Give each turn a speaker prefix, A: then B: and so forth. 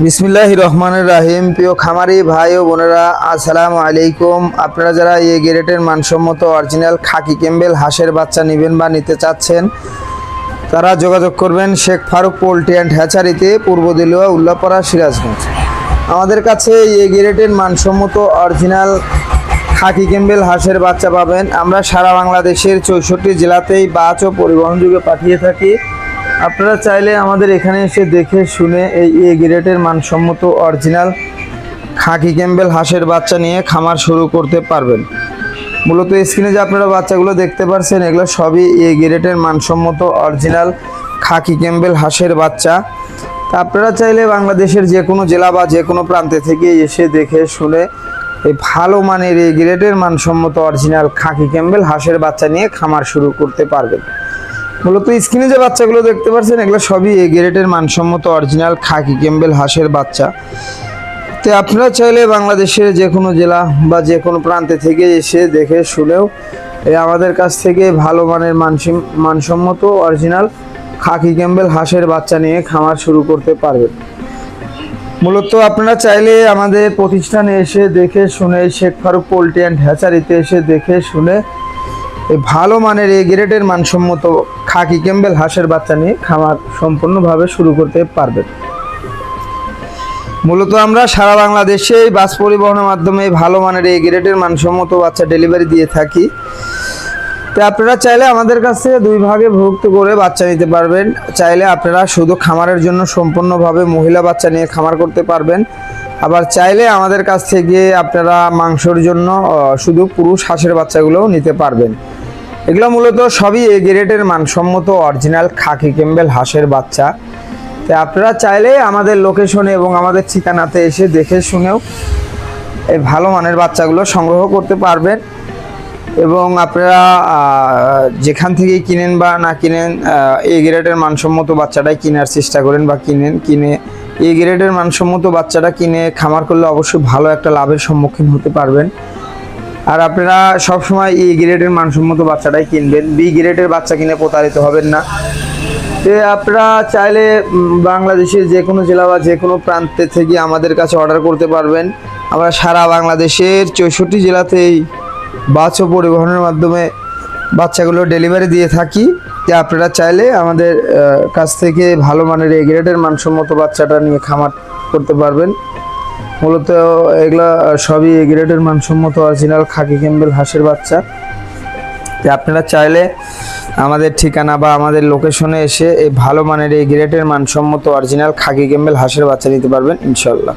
A: বিসমিল্লাহির রহমানির রহিম। প্রিয় খামারি ভাই ও বোনেরা, আসসালামু আলাইকুম। আপনারা যারা এই গ্রেডের মানসম্মত অরিজিনাল খাকি ক্যাম্বেল হাঁসের বাচ্চা নেবেন বা নিতে চাচ্ছেন, তারা যোগাযোগ করবেন শেখ ফারুক পোল্ট্রি অ্যান্ড হ্যাচারিতে, পূর্ব দিলুয়া, উল্লাপাড়া, সিরাজগঞ্জ। আমাদের কাছে এই গ্রেডের মানসম্মত অরিজিনাল খাকি ক্যাম্বেল হাঁসের বাচ্চা পাবেন। আমরা সারা বাংলাদেশের 64 জেলাতেই বাস ও পরিবহন যোগে পাঠিয়ে থাকি। আপনারা চাইলে আমাদের এখানে এসে দেখে শুনে এই গ্রেডের মানসম্মত অরিজিনাল খাকি ক্যাম্বেল হাঁসের বাচ্চা নিয়ে খামার শুরু করতে পারবেন। মূলত স্ক্রিনে যে আপনারা বাচ্চাগুলো দেখতে পাচ্ছেন, এগুলো সবই এই গ্রেডের মানসম্মত অরিজিনাল খাকি ক্যাম্বেল হাঁসের বাচ্চা। তা আপনারা চাইলে বাংলাদেশের যে কোনো জেলা বা যে কোনো প্রান্তে থেকে এসে দেখে শুনে এই ভালো মানের এই গ্রেডের মানসম্মত অরিজিনাল খাকি ক্যাম্বেল হাঁসের বাচ্চা নিয়ে খামার শুরু করতে পারবেন। মূলত স্ক্রিনে যে বাচ্চাগুলো দেখতে পাচ্ছেন, এগুলো সবই এই গ্রেডের মানসম্মত অরিজিনাল খাকি ক্যাম্বেল হাঁসের বাচ্চা। তো আপনারা চাইলে বাংলাদেশের যে কোনো জেলা বা যে কোনো প্রান্তে থেকে এসে দেখে শুনেও আমাদের কাছ থেকে ভালো মানের মানসম্মত অরিজিনাল খাকি ক্যাম্বেল হাঁসের বাচ্চা নিয়ে খামার শুরু করতে পারবেন। মূলত আপনারা চাইলে আমাদের প্রতিষ্ঠানে এসে দেখে শুনে শেখ ফারুক পোল্ট্রি অ্যান্ড হ্যাচারিতে এসে দেখে শুনে এই ভালো মানের এই গ্রেডের মানসম্মত খাকি ক্যাম্বেল হাঁসের বাচ্চা নিয়ে খামার সম্পূর্ণভাবে শুরু করতে পারবেন। মূলত আমরা সারা বাংলাদেশে বাস পরিবহনের মাধ্যমে ভালো মানের এই গ্রেডের মানসম্মত বাচ্চা ডেলিভারি দিয়ে থাকি। তো আপনারা চাইলে আমাদের কাছ থেকে দুই ভাগে ভুক্ত করে বাচ্চা নিতে পারবেন। চাইলে আপনারা শুধু খামারের জন্য সম্পূর্ণভাবে মহিলা বাচ্চা নিয়ে খামার করতে পারবেন। আবার চাইলে আমাদের কাছ থেকে আপনারা মাংসের জন্য শুধু পুরুষ হাঁসের বাচ্চাগুলোও নিতে পারবেন। এগুলো মূলত সবই এই গ্রেডের মানসম্মত অরিজিনাল খাকি ক্যাম্বেল হাঁসের বাচ্চা। তো আপনারা চাইলে আমাদের লোকেশনে এবং আমাদের ঠিকানাতে এসে দেখে শুনেও এই ভালো মানের বাচ্চাগুলো সংগ্রহ করতে পারবেন। এবং আপনারা যেখান থেকেই কিনেন বা না কিনেন, এই গ্রেডের মানসম্মত বাচ্চাটাই কেনার চেষ্টা করেন বা কিনে এই গ্রেডের মানসম্মত বাচ্চাটা কিনে খামার করলে অবশ্যই ভালো একটা লাভের সম্মুখীন হতে পারবেন। আর আপনারা সবসময় এই গ্রেডের মানসম্মত বাচ্চাটাই কিনবেন, বি গ্রেডের বাচ্চা কিনে প্রতারিত হবেন না। আপনারা চাইলে বাংলাদেশের যে কোনো জেলা বা যে কোনো প্রান্তে থেকে আমাদের কাছে অর্ডার করতে পারবেন। আমরা সারা বাংলাদেশের 64 জেলাতেই বাস ও পরিবহনের মাধ্যমে বাচ্চাগুলো ডেলিভারি দিয়ে থাকি। আপনারা চাইলে আমাদের কাছ থেকে ভালো মানের এই গ্রেডের মানসম্মত বাচ্চাটা নিয়ে খামার করতে পারবেন। মূলত এগুলো সবই এই গ্রেডের মানসম্মত অরিজিনাল খাকি ক্যাম্বেল হাঁসের বাচ্চা। আপনারা চাইলে আমাদের ঠিকানা বা আমাদের লোকেশনে এসে এই ভালো মানের এই গ্রেডের মানসম্মত অরিজিনাল খাকি ক্যাম্বেল হাঁসের বাচ্চা নিতে পারবেন ইনশাল্লাহ।